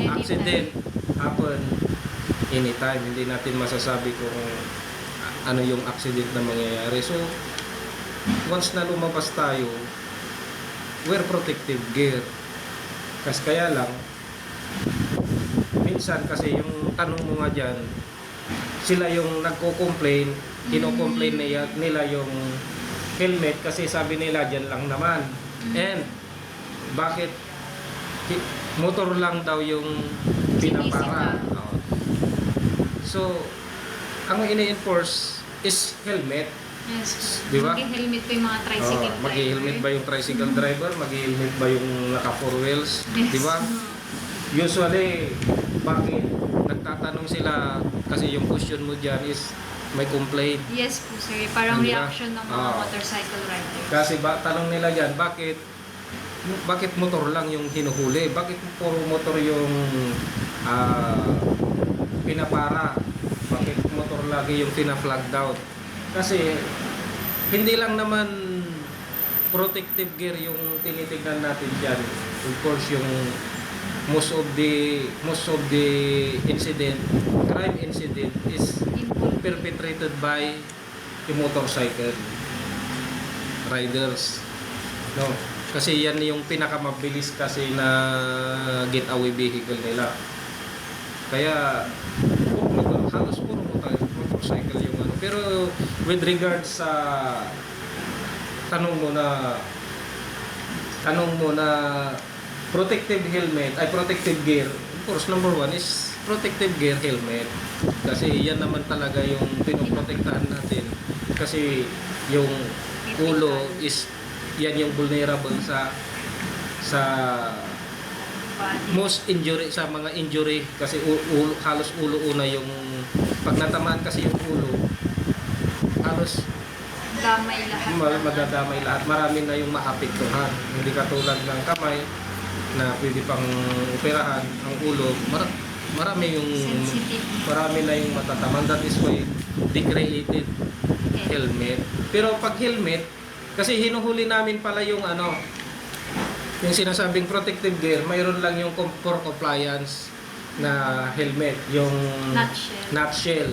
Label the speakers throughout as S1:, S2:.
S1: accident happen anytime. Hindi natin masasabi kung ano yung accident na mangyayari. So, once na lumabas tayo, wear protective gear. Kasi kaya lang, minsan kasi yung tanong mo nga dyan, sila yung nagko-complain, kino-complain nila yung helmet kasi sabi nila dyan lang naman. And bakit motor lang daw yung pinapara. So, ang ini-enforce is helmet.
S2: Yes.
S1: Di ba?
S2: Mag-helmet pa yung mga tricycle driver.
S1: Mag-helmet ba yung tricycle driver? Mag-helmet ba yung naka four wheels?
S2: Yes.
S1: Di ba? Usually, bakit nagtatanong sila kasi yung question mo dyan is may complaint.
S2: Yes po sir, parang
S1: Di ba?
S2: reaction ng mga motorcycle riders.
S1: Kasi tanong nila dyan, bakit motor lang yung hinuhuli? Bakit puro motor yung pinapara? Bakit motor lagi yung pina-flag down? Kasi hindi lang naman protective gear yung tinitignan natin dyan. Of course, yung most of the incident, crime incident is perpetrated by the motorcycle riders. No, kasi yan yung pinakamabilis kasi na getaway vehicle nila. Kaya halos puro motorcycle yung ano. Pero with regards sa tanong mo na protective helmet ay protective gear, of course number one is protective gear helmet. Kasi yan naman talaga yung pinoprotektahan natin. Kasi yung ulo is yan yung vulnerable sa most injury, sa mga injury kasi halos ulo una yung pag natamaan kasi yung ulo halos
S2: Damay lahat.
S1: madadamay lahat. Marami na yung maapektuhan. Hindi katulad ng kamay na pwede pang operahan. Ang ulo marami na yung matataman. That is why they created helmet. Pero pag helmet kasi hinuhuli namin pala yung yung sinasabing protective gear, mayroon lang yung for compliance na helmet, yung nutshell.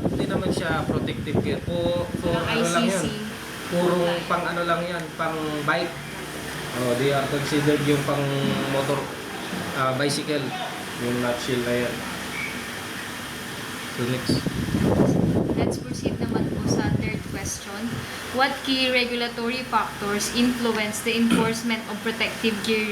S1: Hindi naman siya protective gear. For ano lang yan. Puro pang ano lang yan, pang bike. They are considered yung pang motor bicycle, yung nutshell na yan. So next.
S2: Let's proceed naman po sa third question. What key regulatory factors influence the enforcement of protective gear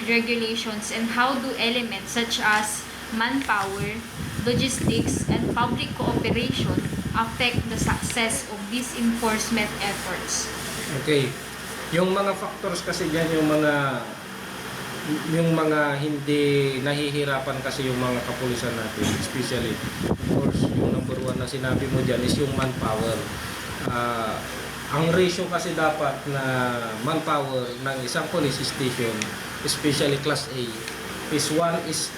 S2: regulations, and how do elements such as manpower, logistics, and public cooperation affect the success of these enforcement efforts?
S1: Okay. Yung mga factors kasi diyan yung mga hindi nahihirapan kasi yung mga kapulisan natin, especially of course yung number one na sinabi mo dyan is yung manpower. Ang ratio kasi dapat na manpower ng isang police station, especially class A, is 1 is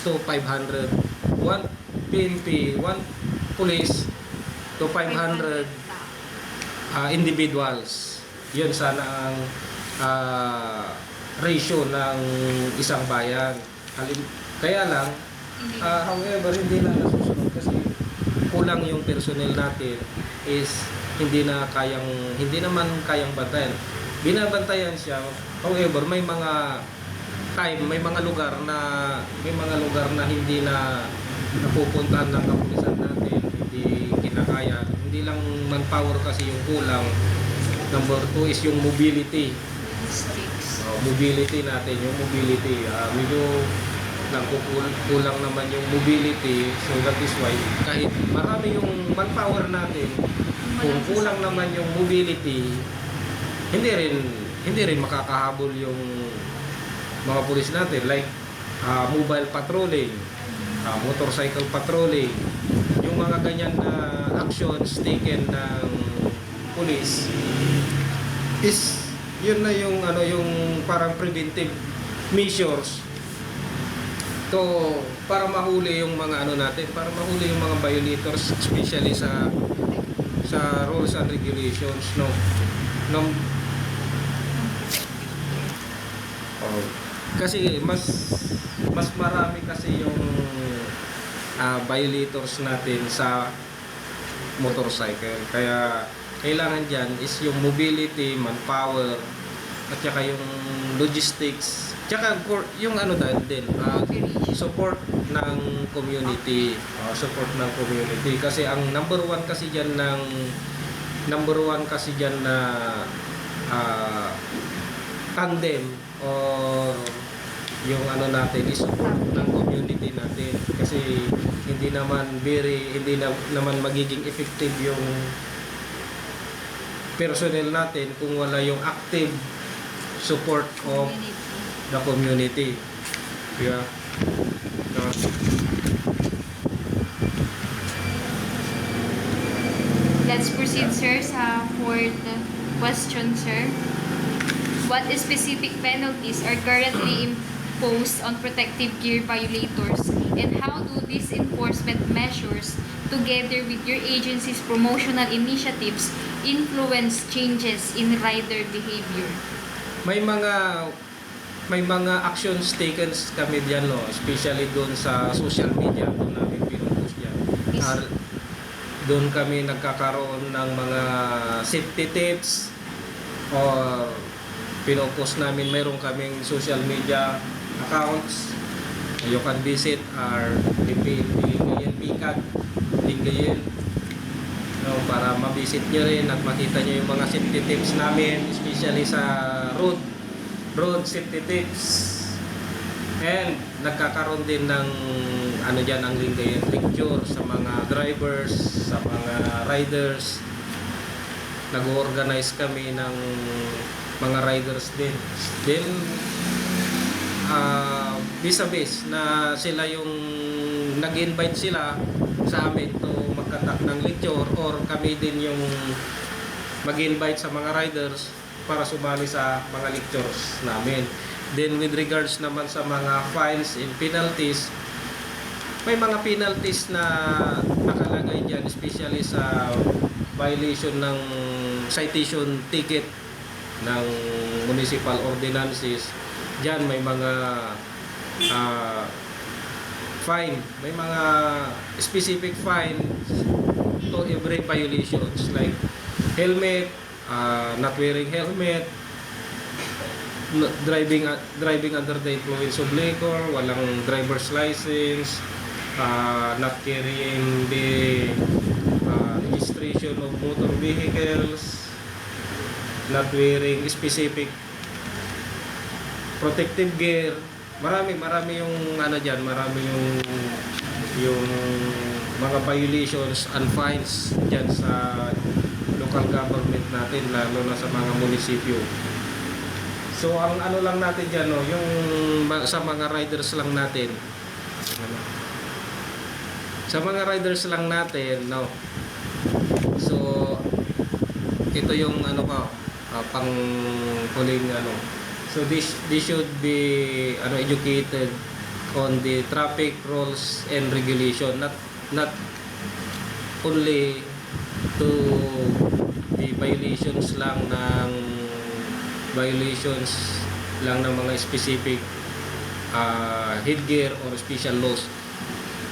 S1: to 500. 1 PNP, 1 police to 500 individuals. Yun sana ang ratio ng isang bayan. Kaya lang, however, hindi na nasusunod kasi kulang yung personnel natin is hindi naman kayang bantayan. Binabantayan siya. However, may mga time, may mga lugar na hindi na napupuntahan ng kapulisan natin, hindi kinakaya. Hindi lang manpower kasi yung kulang. Number 2 is yung mobility. Mobility natin, yung mobility. Medyo kulang naman yung mobility. So that is why, kahit marami yung manpower natin, kung kulang naman yung mobility, hindi rin makakahabol yung mga pulis natin. Like, mobile patrolling, motorcycle patrolling, yung mga ganyan na actions taken ng pulis is yun na yung yung parang preventive measures to para mahuli yung mga para mahuli yung mga violators, especially sa rules and regulations, no. Oo. Kasi mas marami kasi yung violators natin sa motorcycle. Kaya kailangan dyan is yung mobility, manpower, at saka yung logistics, tsaka yung ano din, support ng community. Support ng community. Kasi ang number one kasi dyan na tandem or yung ano natin is support ng community natin, kasi hindi naman magiging effective yung personnel natin kung wala yung active support of the community. Yeah.
S2: Let's proceed, sir, sa fourth question, sir. What specific penalties are currently imposed on protective gear violators, and how do these enforcement measures, together with your agency's promotional initiatives, influence changes in rider behavior?
S1: May mga actions taken kami diyan, no, especially doon sa social media, doon namin pinupost yan.
S2: Yes.
S1: Doon kami nagkakaroon ng mga safety tips, or pinupost namin, mayroon kaming social media accounts. You can visit our Lingayen PCAD, Lingayen, no, para ma-visit nyo rin at makita nyo yung mga safety tips namin, especially sa road safety tips. And nagkakaroon din ng ano dyan, ang Lingayen lecture sa mga drivers, sa mga riders. Nag-organize kami ng mga riders din. Then vis-a-vis na sila yung nag-invite sila sa amin to magkatak ng lecture, or kami din yung mag-invite sa mga riders para sumali sa mga lectures namin. Then with regards naman sa mga fines and penalties, may mga penalties na nakalagay dyan, especially sa violation ng citation ticket ng municipal ordinances. Diyan may mga fine, may mga specific fine to every violations, like helmet, not wearing helmet, driving under the influence of liquor, walang driver's license, not carrying the registration of motor vehicles, not wearing specific protective gear. Marami yung ano diyan, marami yung mga violations and fines diyan sa local government natin, lalo na sa mga munisipyo. So ang ano lang natin diyan, no, yung sa mga riders lang natin. Sa mga riders lang natin, no. So ito yung ano pa, pang huling ano. So this should be educated on the traffic rules and regulation, not only to the violations lang ng mga specific headgear or special laws.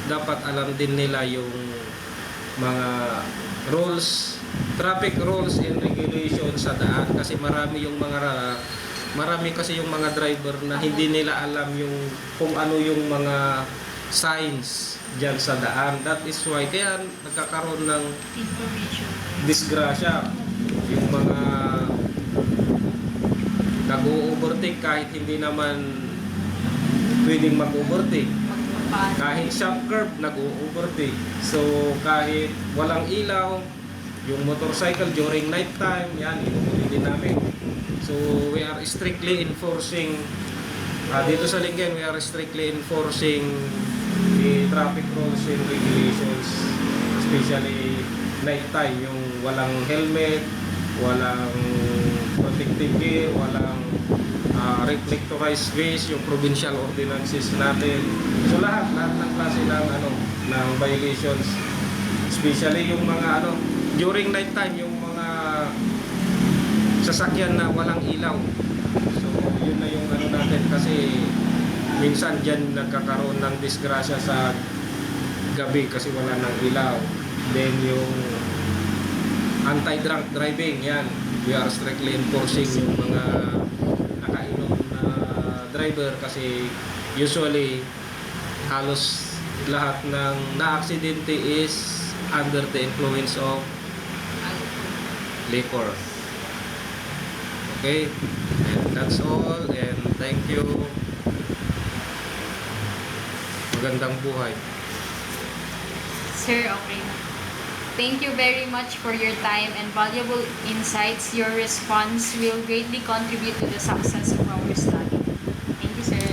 S1: Dapat alam din nila yung mga rules, traffic rules and regulations sa daan, kasi marami kasi yung mga driver na hindi nila alam yung kung ano yung mga signs diyan sa daan. That is why kaya nagkakaroon ng disgrasya, yung mga nag-o-overtake kahit hindi naman pwedeng mag-overtake. Kahit sharp curve, nag-o-overtake. So kahit walang ilaw, yung motorcycle during night time, yan, inuuli din namin. So we are strictly enforcing dito sa Lingayen, we are strictly enforcing the traffic rules and regulations, especially night time, yung walang helmet, walang protective gear, walang reflectorized vest, yung provincial ordinances natin. So lahat ng klase ng violations, especially yung mga during night time, yung mga sasakyan na walang ilaw. So yun na yung natin minsan dyan nagkakaroon ng disgrasya sa gabi kasi wala nang ilaw. Then yung anti-drunk driving, yan. We are strictly enforcing yung mga nakainom na driver kasi usually halos lahat ng na-aksidente is under the influence of liquor. Okay? And that's all. And thank you. Magandang buhay.
S2: Sir, okay na. Thank you very much for your time and valuable insights. Your response will greatly contribute to the success of our study. Thank you, sir.